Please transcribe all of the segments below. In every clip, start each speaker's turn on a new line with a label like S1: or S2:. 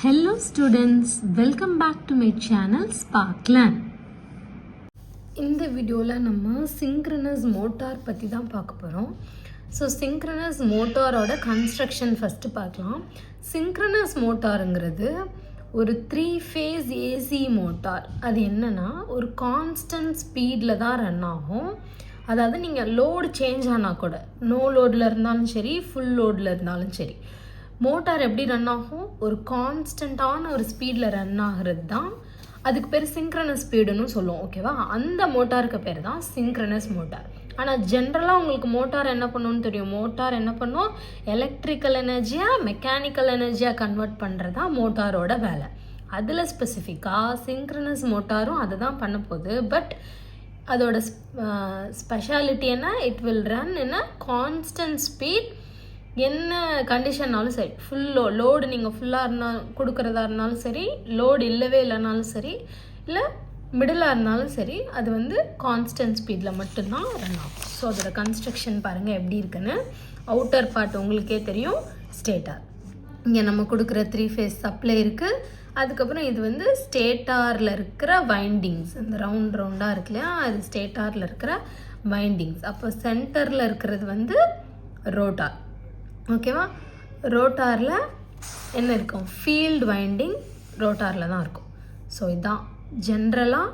S1: Hello students, welcome back to my channel Sparkland. இந்த வீடியோவில் நம்ம சிங்க்ரனஸ் மோட்டார் பற்றி தான் பார்க்க போகிறோம். ஸோ சிங்க்ரனஸ் மோட்டாரோட கன்ஸ்ட்ரக்ஷன் ஃபஸ்ட்டு பார்க்கலாம். சிங்க்ரனஸ் மோட்டாருங்கிறது ஒரு 3 phase ஏசி மோட்டார். அது என்னென்னா ஒரு கான்ஸ்டன்ட் ஸ்பீடில் தான் ரன் ஆகும். அதாவது நீங்கள் லோடு சேஞ்ச் ஆனால் கூட நோ லோடில் இருந்தாலும் சரி, ஃபுல் லோடில் இருந்தாலும் சரி, மோட்டார் எப்படி ரன் ஆகும், ஒரு கான்ஸ்டண்ட்டான ஒரு ஸ்பீடில் ரன் ஆகிறது தான். அதுக்கு பேர் சிங்க்ரனஸ் ஸ்பீடுன்னு சொல்லுவோம். ஓகேவா? அந்த மோட்டாருக்கு பேர் தான் சிங்க்ரனஸ் மோட்டார். ஆனால் ஜென்ரலாக உங்களுக்கு மோட்டார் என்ன பண்ணணும்னு தெரியும். மோட்டார் என்ன பண்ணும், எலக்ட்ரிக்கல் எனர்ஜியாக மெக்கானிக்கல் எனர்ஜியாக கன்வெர்ட் பண்ணுறது தான் மோட்டாரோட வேலை. அதில் ஸ்பெசிஃபிக்காக சிங்க்ரனஸ் மோட்டாரும் அதை தான் பண்ண போகுது. பட் அதோட ஸ்பெஷாலிட்டி என்ன, it will run in a constant speed. என்ன கண்டிஷன்னாலும் சரி, லோடு நீங்கள் ஃபுல்லாக இருந்தாலும் கொடுக்குறதா இருந்தாலும் சரி, லோடு இல்லவே இல்லைனாலும் சரி, இல்லை மிடிலாக இருந்தாலும் சரி, அது வந்து கான்ஸ்டன்ட் ஸ்பீடில் மட்டும்தான் ரன் ஆகும். ஸோ அதோட கன்ஸ்ட்ரக்ஷன் பாருங்கள் எப்படி இருக்குன்னு. அவுட்டர் பார்ட் உங்களுக்கே தெரியும், ஸ்டேட்டார். இங்கே நம்ம கொடுக்குற 3 phase சப்ளை இருக்குது. அதுக்கப்புறம் இது வந்து ஸ்டேட்டாரில் இருக்கிற வைண்டிங்ஸ், இந்த ரவுண்டாக இருக்கு இல்லையா, அது ஸ்டேட்டாரில் இருக்கிற வைண்டிங்ஸ். அப்போ சென்டரில் இருக்கிறது வந்து ரோட்டார். ஓகேவா? ரோட்டாரில் என்ன இருக்கும், ஃபீல்டு வைண்டிங் ரோட்டாரில் தான் இருக்கும். ஸோ இதுதான் ஜென்ரலாக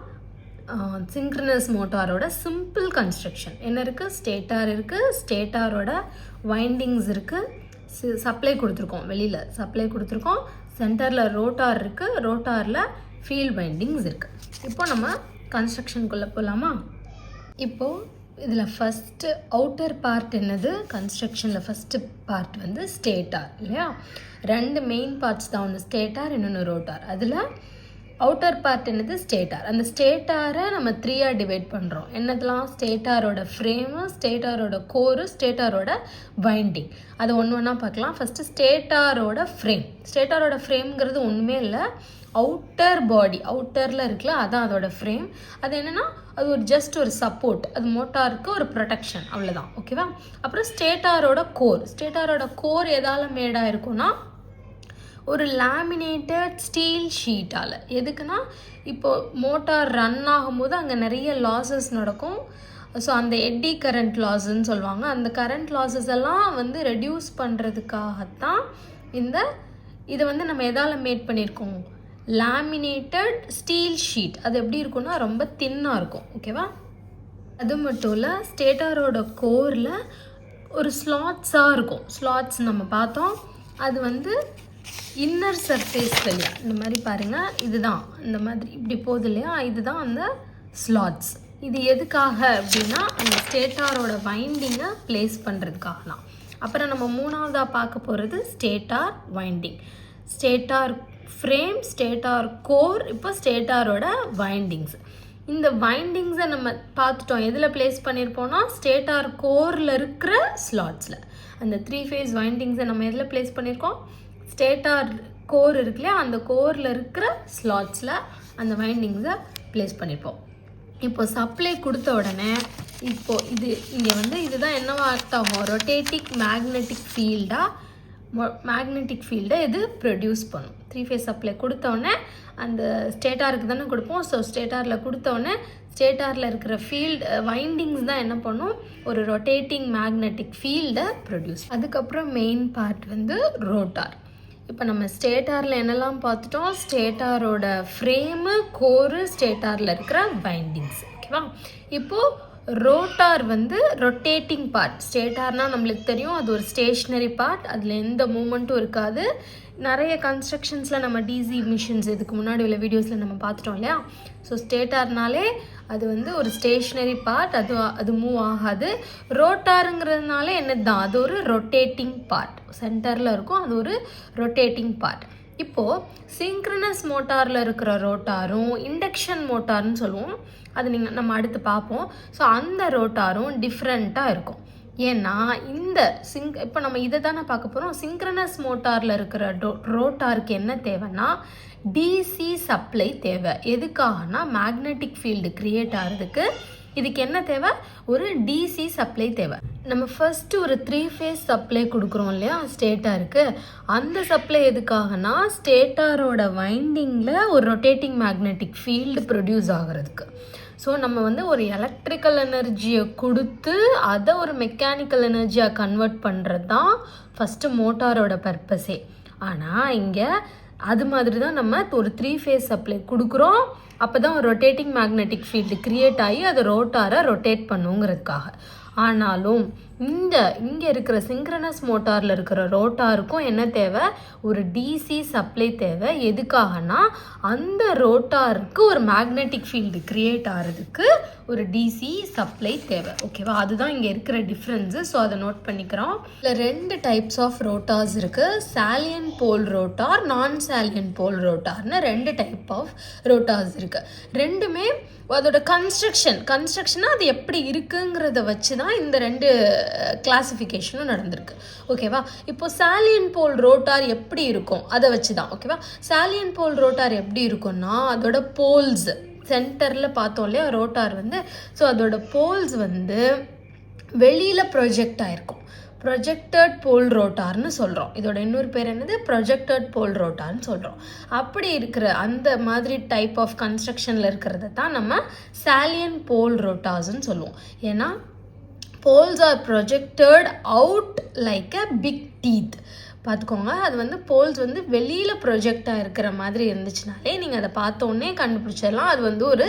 S1: சிங்க்ரனஸ் மோட்டாரோட சிம்பிள் கன்ஸ்ட்ரக்ஷன். என்ன இருக்குது, ஸ்டேட்டார் இருக்குது, ஸ்டேட்டாரோட வைண்டிங்ஸ் இருக்குது, சப்ளை கொடுத்துருக்கோம், வெளியில் சப்ளை கொடுத்துருக்கோம், சென்டரில் ரோட்டார் இருக்குது, ரோட்டாரில் ஃபீல்டு வைண்டிங்ஸ் இருக்குது. இப்போ நம்ம கன்ஸ்ட்ரக்ஷனுக்குள்ளே போகலாமா? இப்போது இதில் ஃபஸ்ட்டு அவுட்டர் பார்ட் என்னது, கன்ஸ்ட்ரக்ஷனில் ஃபஸ்ட்டு பார்ட் வந்து ஸ்டேட்டார் இல்லையா. 2 மெயின் பார்ட்ஸ் தான், ஒன்று ஸ்டேட்டார் இன்னொன்று ரோட்டார். அதில் அவுட்டர் பார்ட் என்னது, ஸ்டேட்டார். அந்த ஸ்டேட்டாரை நம்ம 3ஆக டிவைட் பண்ணுறோம். என்னதெல்லாம், ஸ்டேட்டாரோட ஃப்ரேமு, ஸ்டேட்டாரோட கோரு, ஸ்டேட்டாரோட வைண்டிங். அதை ஒன்று ஒன்றா பார்க்கலாம். First ஸ்டேட்டாரோட frame. ஸ்டேட்டாரோட ஃப்ரேம்ங்கிறது ஒன்றுமே இல்லை, அவுட்டர் பாடி, அவுட்டரில் இருக்குல்ல, அதான் அதோட ஃப்ரேம். அது என்னென்னா அது ஒரு ஜஸ்ட் ஒரு சப்போர்ட், அது மோட்டாருக்கு ஒரு ப்ரொடெக்ஷன், அவ்வளோதான். ஓகேவா? அப்புறம் ஸ்டேட்டாரோட கோர். ஸ்டேட்டாரோட கோர் எதால் மேடாக இருக்கும்னா ஒரு லேமினேட்டட் ஸ்டீல் ஷீட்டால். எதுக்குன்னா இப்போது மோட்டார் ரன் ஆகும்போது அங்கே நிறைய லாஸஸ் நடக்கும். ஸோ அந்த எட்டி கரண்ட் லாஸ்ன்னு சொல்லுவாங்க. அந்த கரண்ட் லாஸஸ் எல்லாம் வந்து ரெடியூஸ் பண்ணுறதுக்காகத்தான் இதை வந்து நம்ம எதால் மேட் பண்ணியிருக்கோம், லேமினேட்டட் ஸ்டீல் ஷீட். அது எப்படி இருக்குன்னா ரொம்ப தின்னாக இருக்கும். ஓகேவா? அது மட்டும் இல்லை, ஸ்டேட்டாரோட கோரில் ஒரு ஸ்லாட்ஸாக இருக்கும். ஸ்லாட்ஸ் நம்ம பார்த்தோம், அது வந்து இன்னர் சர்ஃபேஸ் இல்லையா, இந்த மாதிரி பாருங்கள், இதுதான் இந்த மாதிரி இப்படி போகுது இல்லையா, இதுதான் அந்த ஸ்லாட்ஸ். இது எதுக்காக அப்படின்னா அந்த ஸ்டேட்டாரோட வைண்டிங்கை ப்ளேஸ் பண்ணுறதுக்காகலாம். அப்புறம் நம்ம 3ஆவதாக பார்க்க போகிறது stator winding. Stator frame, stator core, இப்போ ஸ்டேட்டாரோட வைண்டிங்ஸ். இந்த வைண்டிங்ஸை நம்ம பார்த்துட்டோம், எதில் ப்ளேஸ் பண்ணியிருப்போம்னா ஸ்டேட்டார் கோரில் இருக்கிற ஸ்லாட்ஸில். அந்த 3 phase வைண்டிங்ஸை நம்ம எதில் ப்ளேஸ் பண்ணியிருக்கோம், ஸ்டேட்டார் கோர் இருக்குல்லையா, அந்த கோரில் இருக்கிற ஸ்லாட்ஸில் அந்த வைண்டிங்ஸை ப்ளேஸ் பண்ணியிருப்போம். இப்போ சப்ளை கொடுத்த உடனே இப்போது இது இங்கே வந்து இதுதான் என்னவா ஆக்ட் ஆகும், ரொட்டேட்டிங் மேக்னெட்டிக் ஃபீல்டை இது ப்ரொடியூஸ் பண்ணும். 3 phase சப்ளை கொடுத்தோடனே அந்த ஸ்டேட்டாருக்கு தானே கொடுப்போம். ஸோ ஸ்டேட்டாரில் கொடுத்தோடனே ஸ்டேட்டாரில் இருக்கிற ஃபீல்டு வைண்டிங்ஸ் தான் என்ன பண்ணும், ஒரு ரொட்டேட்டிங் மேக்னெட்டிக் ஃபீல்டை ப்ரொடியூஸ். அதுக்கப்புறம் மெயின் பார்ட் வந்து ரோட்டார். இப்போ நம்ம ஸ்டேட்டாரில் என்னெல்லாம் பார்த்துட்டோம், ஸ்டேட்டாரோட ஃப்ரேமு, கோரு, ஸ்டேட்டாரில் இருக்கிற வைண்டிங்ஸ். ஓகேவா? இப்போது ரோட்டார் வந்து ரொட்டேட்டிங் பார்ட். ஸ்டேட்டார்னால் நம்மளுக்கு தெரியும், அது ஒரு ஸ்டேஷ்னரி பார்ட், அதில் எந்த மூமெண்ட்டும் இருக்காது. நிறைய கன்ஸ்ட்ரக்ஷன்ஸில் நம்ம டிசி மிஷின்ஸ் இதுக்கு முன்னாடி உள்ள வீடியோஸில் நம்ம பார்த்துட்டோம் இல்லையா. ஸோ ஸ்டேட்டார்னாலே அது வந்து ஒரு ஸ்டேஷ்னரி பார்ட், அது மூவ் ஆகாது. ரோட்டாருங்கிறதுனால என்னது தான், அது ஒரு ரொட்டேட்டிங் பார்ட், சென்டரில் இருக்கும், அது ஒரு ரொட்டேட்டிங் பார்ட். இப்போது சிங்க்ரனஸ் மோட்டாரில் இருக்கிற ரோட்டாரும் இண்டக்ஷன் மோட்டார்னு சொல்லுவோம், அது நம்ம அடுத்து பார்ப்போம். ஸோ அந்த ரோட்டாரும் டிஃப்ரெண்ட்டாக இருக்கும். ஏன்னா இப்போ நம்ம இதை தானே பார்க்க போகிறோம். சிங்க்ரனஸ் மோட்டாரில் இருக்கிற ரோட்டாருக்கு என்ன தேவைன்னா டிசி சப்ளை தேவை. எதுக்காகனா மேக்னெட்டிக் ஃபீல்டு க்ரியேட் ஆகிறதுக்கு இதுக்கு என்ன தேவை? ஒரு டிசி சப்ளை தேவை. நம்ம ஃபர்ஸ்ட் ஒரு 3 ஃபேஸ் சப்ளை கொடுக்குறோம் இல்லையா ஸ்டேட்டாருக்கு. அந்த சப்ளை எதுக்காகனா ஸ்டேட்டாரோட வைண்டிங்கில் ஒரு ரொட்டேட்டிங் மேக்னெட்டிக் ஃபீல்டு ப்ரொடியூஸ் ஆகிறதுக்கு. ஸோ நம்ம வந்து ஒரு எலக்ட்ரிக்கல் எனர்ஜியை கொடுத்து அதை ஒரு மெக்கானிக்கல் எனர்ஜியாக கன்வெர்ட் பண்ணுறது தான் ஃபஸ்ட்டு மோட்டாரோட பர்பஸே. ஆனால் இங்கே அது மாதிரி தான் நம்ம ஒரு 3 ஃபேஸ் சப்ளை கொடுக்குறோம். அப்போ தான் ஒரு ரொட்டேட்டிங் மேக்னெட்டிக் ஃபீல்டு க்ரியேட் ஆகி அது ரோட்டாரை ரொட்டேட் பண்ணுங்கிறதுக்காக. ஆனாலும் இங்கே இருக்கிற சிங்க்ரனஸ் மோட்டாரில் இருக்கிற ரோட்டாருக்கும் என்ன தேவை? ஒரு டிசி சப்ளை தேவை. எதுக்காகனா அந்த ரோட்டாருக்கு ஒரு மேக்னெட்டிக் ஃபீல்டு க்ரியேட் ஆகிறதுக்கு ஒரு டிசி சப்ளை தேவை. ஓகேவா? அதுதான் இங்கே இருக்கிற டிஃப்ரென்ஸு. ஸோ அதை நோட் பண்ணிக்கிறோம். இதில் 2 டைப்ஸ் ஆஃப் ரோட்டார்ஸ் இருக்குது. சாலியன் போல் ரோட்டார், நான் சாலியன் போல் ரோட்டார்னு 2 டைப் ஆஃப் ரோட்டார்ஸ் இருக்குது. ரெண்டுமே அதோட கன்ஸ்ட்ரக்ஷனாக அது எப்படி இருக்குங்கிறத வச்சு தான் இந்த 2 கிளாசிஃபிகேஷனும் நடந்திருக்கு. ஓகேவா? இப்போ சாலியன் போல் ரோட்டார் எப்படி இருக்கும் அதை வச்சு தான். ஓகேவா? சாலியன் போல் ரோட்டார் எப்படி இருக்கும்னா அதோட போல்ஸ் சென்டரில் பார்த்தோம் இல்லையா ரோட்டார் வந்து. ஸோ அதோட போல்ஸ் வந்து வெளியில் ப்ரொஜெக்ட் ஆகிருக்கும். ப்ரொஜெக்டட் போல் ரோட்டார்னு சொல்கிறோம். இதோட இன்னொரு பேர் என்னது? ப்ரொஜெக்டட் போல் ரோட்டார்னு சொல்கிறோம். அப்படி இருக்கிற அந்த மாதிரி டைப் ஆஃப் கன்ஸ்ட்ரக்ஷனில் இருக்கிறத தான் நம்ம சாலியன் போல் ரோட்டார்ஸ்ன்னு சொல்லுவோம். ஏன்னா poles are projected out like a big teeth. பார்த்துக்கோங்க, அது வந்து போல்ஸ் வந்து வெளியில் ப்ரொஜெக்டாக இருக்கிற மாதிரி இருந்துச்சுனாலே நீங்கள் அதை பார்த்தோன்னே கண்டுபிடிச்சிடலாம் அது வந்து ஒரு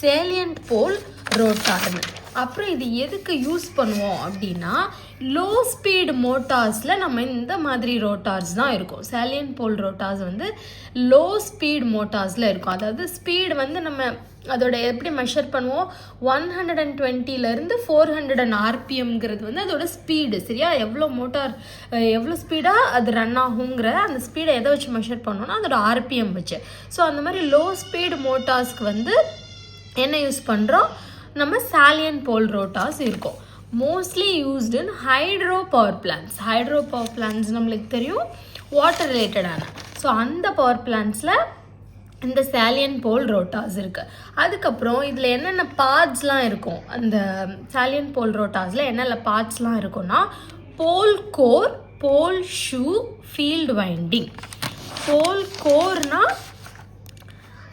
S1: சேலியன்ட் போல் ரோட்டார்னு. அப்புறம் இது எதுக்கு யூஸ் பண்ணுவோம் அப்படின்னா லோ ஸ்பீடு மோட்டார்ஸில் நம்ம இந்த மாதிரி ரோட்டார்ஸ் தான் இருக்கும். சேலியன்ட் போல் ரோட்டார்ஸ் வந்து லோ ஸ்பீட் மோட்டார்ஸில் இருக்கும். அதாவது ஸ்பீடு வந்து நம்ம அதோட எப்படி மெஷர் பண்ணுவோம்? 120லேருந்து 400 RPMங்கிறது வந்து அதோட ஸ்பீடு. சரியா? எவ்வளோ ஸ்பீடாக அது ரன் ஆகுங்கிற அந்த ஸ்பீடை எதை வச்சு மெஷர் பண்ணோன்னா அதோட RPM வச்சு. ஸோ அந்த மாதிரி லோ ஸ்பீடு மோட்டார்ஸ்க்கு வந்து என்ன யூஸ் பண்ணுறோம்? நம்ம சாலியன் போல் ரோட்டார்ஸ் இருக்கும். Mostly used in hydro power plants நம்மளுக்கு தெரியும் வாட்டர் ரிலேட்டடான. ஸோ அந்த பவர் பிளான்ஸில் இந்த சாலியன் போல் ரோட்டார்ஸ் இருக்குது. அதுக்கப்புறம் இதில் என்னென்ன பார்ட்ஸ்லாம் இருக்கும்? அந்த சாலியன் போல் ரோட்டார்ஸில் என்னென்ன பார்ட்ஸ்லாம் இருக்குன்னா pole core, pole shoe, field winding. Pole கோர்னால்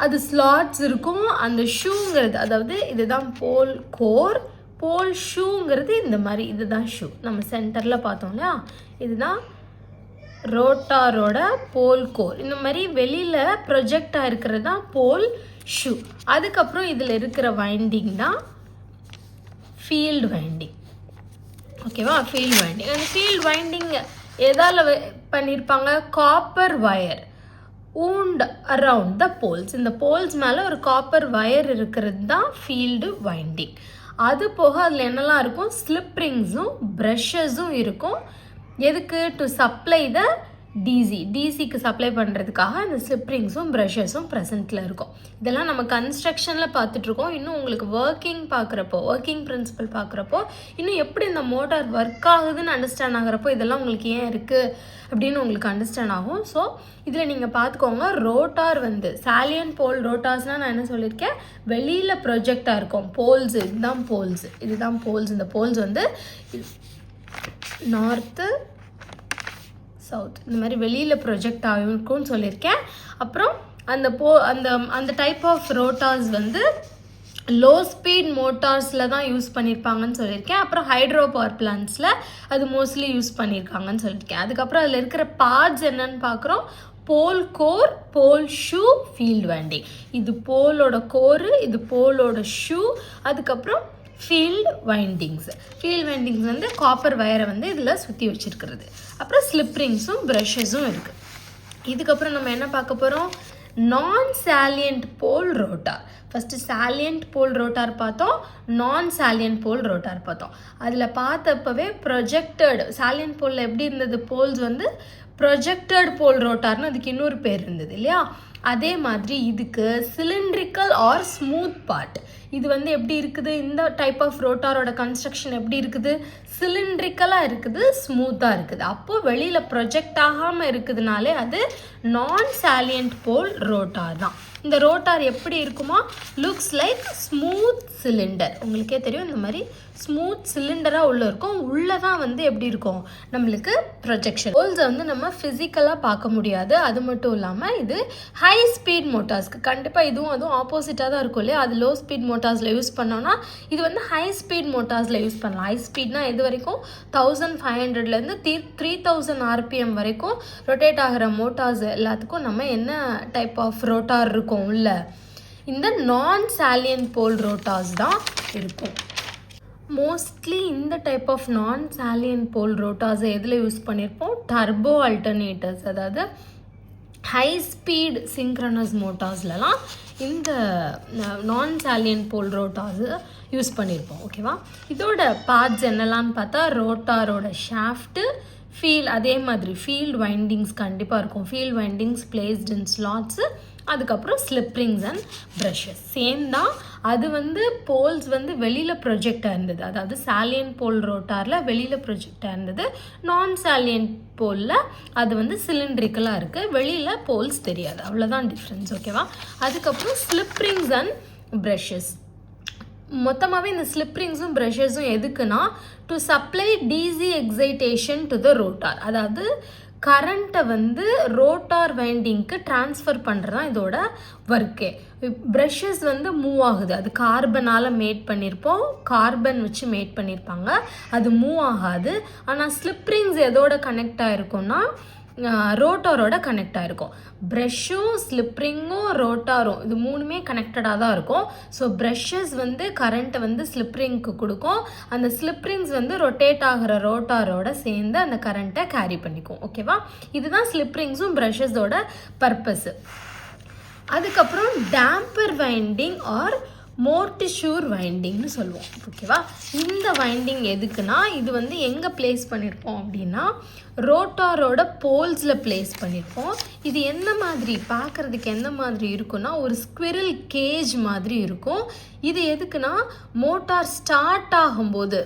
S1: அது ஸ்லாட்ஸ் இருக்கும். அந்த ஷூங்கிறது அதாவது இதுதான் போல் கோர். போல் ஷூங்கிறது இந்த மாதிரி இதுதான் ஷூ. நம்ம சென்டரில் பார்த்தோம் இல்லையா இதுதான் ரோட்டாரோட போல் கோர். இந்த மாதிரி வெளியில் ப்ரொஜெக்ட் ஆகிருக்கிறது தான் போல் ஷூ. அதுக்கப்புறம் இதில் இருக்கிற வைண்டிங் தான் ஃபீல்டு வைண்டிங். ஓகேவா? Field winding. அந்த ஃபீல்டு வைண்டிங் எதால் பண்ணியிருப்பாங்க? Copper wire wound around the poles. இந்த போல்ஸ் மேலே ஒரு காப்பர் வயர் இருக்கிறது தான் ஃபீல்டு வைண்டிங். அது போக அதில் என்னெல்லாம் இருக்கும்? ஸ்லிப் ரிங்ஸும் ப்ரஷஸும் இருக்கும். எதுக்கு? டு சப்ளை த டிசிக்கு சப்ளை பண்ணுறதுக்காக அந்த ஸ்லிப் ரிங்ஸும் ப்ரஷஸும் ப்ரெசென்ட்டில் இருக்கும். இதெல்லாம் நம்ம கன்ஸ்ட்ரக்ஷனில் பார்த்துட்ருக்கோம். இன்னும் உங்களுக்கு ஒர்க்கிங் பிரின்சிபல் பார்க்குறப்போ இன்னும் எப்படி இந்த மோட்டார் ஒர்க் ஆகுதுன்னு அண்டர்ஸ்டாண்ட் ஆகிறப்போ இதெல்லாம் உங்களுக்கு ஏன் இருக்குது அப்படின்னு உங்களுக்கு அண்டர்ஸ்டாண்ட் ஆகும். ஸோ இதில் நீங்கள் பார்த்துக்கோங்க, ரோட்டார் வந்து சாலியன் போல் ரோட்டார்ஸ்னால் நான் என்ன சொல்லியிருக்கேன்? வெளியில் ப்ரொஜெக்டாக இருக்கும். போல்ஸ் இதுதான் போல்ஸ். இந்த போல்ஸ் வந்து நார்த்து சவுத் இந்த மாதிரி வெளியில் ப்ரொஜெக்ட் ஆகும்னு சொல்லியிருக்கேன். அப்புறம் அந்த டைப் ஆஃப் ரோட்டார்ஸ் வந்து லோ ஸ்பீட் மோட்டார்ஸில் தான் யூஸ் பண்ணியிருப்பாங்கன்னு சொல்லியிருக்கேன். அப்புறம் ஹைட்ரோ பவர் பிளான்ஸில் அது மோஸ்ட்லி யூஸ் பண்ணியிருக்காங்கன்னு சொல்லியிருக்கேன். அதுக்கப்புறம் அதில் இருக்கிற பார்ட்ஸ் என்னன்னு பார்க்குறோம். Pole core, pole shoe, field winding. இது போலோட கோரு, இது போலோட ஷூ. அதுக்கப்புறம் ஃபீல்டு வைண்டிங்ஸ் வந்து காப்பர் வயரை வந்து இதில் சுற்றி வச்சுருக்கிறது. அப்புறம் ஸ்லிப் ரிங்ஸும் ப்ரஷஸும் இருக்குது. இதுக்கப்புறம் நம்ம என்ன பார்க்க போகிறோம்? நான் சாலியன்ட் போல் ரோட்டார். ஃபஸ்ட்டு சாலியன்ட் போல் ரோட்டார் பார்த்தோம், நான் சாலியன்ட் போல் ரோட்டார் பார்த்தோம். அதில் பார்த்தப்பவே ப்ரொஜெக்டட் சாலியன்ட் போலில் எப்படி இருந்தது? போல்ஸ் வந்து ப்ரொஜெக்டட் போல் ரோட்டார்னு அதுக்கு இன்னொரு பேர் இருந்தது இல்லையா? அதே மாதிரி இதுக்கு சிலிண்ட்ரிக்கல் ஆர் ஸ்மூத் பார்ட். இது வந்து எப்படி இருக்குது, இந்த டைப் ஆஃப் ரோட்டாரோட கன்ஸ்ட்ரக்ஷன் எப்படி இருக்குது, சிலிண்ட்ரிக்கலாக இருக்குது, ஸ்மூத்தாக இருக்குது. அப்போது வெளியில் ப்ரொஜெக்ட் ஆகாமல் இருக்குதுனாலே அது நான் சாலியன்ட் போல் ரோட்டார் தான். இந்த ரோட்டார் எப்படி இருக்குமா, லுக்ஸ் லைக் ஸ்மூத் சிலிண்டர். உங்களுக்கே தெரியும் இந்த மாதிரி ஸ்மூத் சிலிண்டராக உள்ளே இருக்கும். உள்ளே தான் வந்து எப்படி இருக்கும் நம்மளுக்கு ப்ரொஜெக்ஷன். போல்ஸை வந்து நம்ம ஃபிசிக்கலாக பார்க்க முடியாது. அது மட்டும் இல்லாமல் இது ஹை ஸ்பீட் மோட்டார்ஸ்க்கு கண்டிப்பாக அதுவும் ஆப்போசிட்டாக தான் இருக்கும் இல்லையா. அது லோ ஸ்பீட் மோட்டார்ஸில் யூஸ் பண்ணோன்னா இது வந்து ஹை ஸ்பீட் மோட்டார்ஸில் யூஸ் பண்ணலாம். ஹை ஸ்பீட்னா இது வரைக்கும் 1500லேருந்து 3000 RPM வரைக்கும் ரொட்டேட் ஆகிற மோட்டார்ஸ் எல்லாத்துக்கும் நம்ம என்ன டைப் ஆஃப் ரோட்டார் இருக்கும் உள்ள, இந்த நான் சாலியன்ட் போல் ரோட்டார்ஸ் தான் இருக்கும். மோஸ்ட்லி இந்த டைப் ஆஃப் நான் சாலியன்ட் போல் ரோட்டார்ஸை எதில் யூஸ் பண்ணியிருப்போம், டர்போ அல்டர்னேட்டர்ஸ், அதாவது ஹை ஸ்பீட் சிங்க்ரனஸ் மோட்டார்ஸ்லலாம் இந்த நான் சாலியன்ட் போல் ரோட்டார்ஸு யூஸ் பண்ணியிருப்போம். ஓகேவா, இதோட பார்ட்ஸ் என்னெல்லாம்னு பார்த்தா ரோட்டாரோட ஷாஃப்ட்டு, அதே மாதிரி ஃபீல்டு வைண்டிங்ஸ் கண்டிப்பாக இருக்கும். Field windings placed in slots, அதுக்கப்புறம் slip rings and brushes same தான். அது வந்து போல்ஸ் வந்து வெளியில் ப்ரொஜெக்டாக இருந்தது, அதாவது சாலியன்ட் போல் ரோட்டாரில் வெளியில் ப்ரொஜெக்டாக இருந்தது. நான் சாலியன்ட் போலில் அது வந்து சிலிண்ட்ரிக்கலாக இருக்குது, வெளியில் போல்ஸ் தெரியாது, அவ்வளோதான் டிஃப்ரென்ஸ். ஓகேவா, அதுக்கப்புறம் ஸ்லிப் ரிங்ஸ் அண்ட் ப்ரஷஸ். மொத்தமாகவே இந்த ஸ்லிப் ரிங்ஸும் ப்ரஷஸும் எதுக்குன்னா to supply DC excitation to the rotor, அதாவது கரண்ட்டை வந்து ரோட்டார் வைண்டிங்க்கு ட்ரான்ஸ்ஃபர் பண்ணுறது தான் இதோட ஒர்க்கே. ப்ரஷஸ் வந்து மூவ் ஆகுது, அது கார்பனால் மேட் பண்ணியிருப்போம், கார்பன் வச்சு மேட் பண்ணியிருப்பாங்க, அது மூவ் ஆகாது. ஆனால் ஸ்லிப் ரிங்ஸ் எதோட கனெக்ட் ஆகிருக்கும்னா ரோட்டாரோட கனெக்ட் ஆகிருக்கும். ப்ரஷ்ஷும் ஸ்லிப்ரிங்கும் ரோட்டாரும் இது மூணுமே கனெக்டடாக தான் இருக்கும். ஸோ ப்ரஷஸ் வந்து கரண்ட்டை வந்து ஸ்லிப்ரிங்க்கு கொடுக்கும், அந்த ஸ்லிப்ரிங்ஸ் வந்து ரொட்டேட் ஆகிற ரோட்டாரோட சேர்ந்து அந்த கரண்ட்டை கேரி பண்ணிக்கும். ஓகேவா, இதுதான் ஸ்லிப்ரிங்ஸும் ப்ரஷஸோட பர்பஸு. அதுக்கப்புறம் டேம்பர் வைண்டிங் ஆர் மோர்டிஷூர் வைண்டிங்னு சொல்லுவோம். ஓகேவா, இந்த வைண்டிங் எதுக்குன்னா இது வந்து எங்கே பிளேஸ் பண்ணியிருப்போம் அப்படின்னா ரோட்டாரோட போல்ஸில் பிளேஸ் பண்ணியிருப்போம். இது என்ன மாதிரி பார்க்குறதுக்கு எந்த மாதிரி இருக்குன்னா ஒரு ஸ்குவிரல் கேஜ் மாதிரி இருக்கும். இது எதுக்குன்னா மோட்டார் ஸ்டார்ட் ஆகும்போது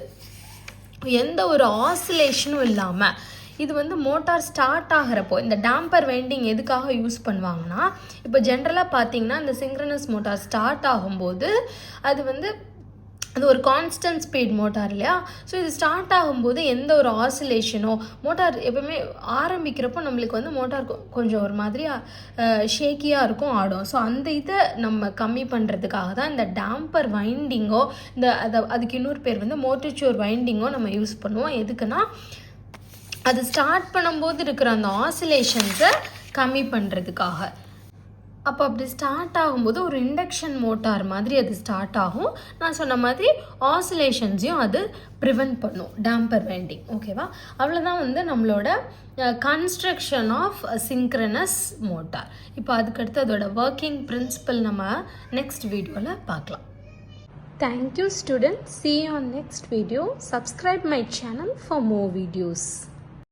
S1: எந்த ஒரு ஆசிலேஷனும் இல்லாமல், இது வந்து மோட்டார் ஸ்டார்ட் ஆகிறப்போ இந்த டேம்பர் வைண்டிங் எதுக்காக யூஸ் பண்ணுவாங்கன்னா, இப்போ ஜென்ரலாக பார்த்தீங்கன்னா இந்த சிங்க்ரனஸ் மோட்டார் ஸ்டார்ட் ஆகும்போது அது ஒரு கான்ஸ்டன்ட் ஸ்பீட் மோட்டார் இல்லையா. ஸோ இது ஸ்டார்ட் ஆகும்போது எந்த ஒரு ஆசிலேஷனோ, மோட்டார் எப்பவுமே ஆரம்பிக்கிறப்போ நம்மளுக்கு வந்து மோட்டார் கொஞ்சம் ஒரு மாதிரி ஷேக்கியாக இருக்கும், ஆடும். ஸோ அந்த இதை நம்ம கம்மி பண்ணுறதுக்காக தான் இந்த டேம்பர் வைண்டிங்கோ அதுக்கு இன்னொரு பேர் வந்து மோர்டிச்சூர் வைண்டிங்கோ நம்ம யூஸ் பண்ணுவோம். எதுக்குன்னா அது ஸ்டார்ட் பண்ணும்போது இருக்கிற அந்த ஆசிலேஷன்ஸை கம்மி பண்ணுறதுக்காக. அப்போ அப்படி ஸ்டார்ட் ஆகும்போது ஒரு இண்டக்ஷன் மோட்டார் மாதிரி அது ஸ்டார்ட் ஆகும். நான் சொன்ன மாதிரி ஆசிலேஷன்ஸையும் அது ப்ரிவெண்ட் பண்ணும் டேம்பர் வைண்டிங். ஓகேவா, அவ்வளோதான் வந்து நம்மளோட கன்ஸ்ட்ரக்ஷன் ஆஃப் சிங்க்ரனஸ் மோட்டார். இப்போ அதுக்கடுத்து அதோட ஒர்க்கிங் பிரின்சிபல் நம்ம நெக்ஸ்ட் வீடியோவில் பார்க்கலாம். Thank you students. See you on next video. Subscribe my channel for more videos.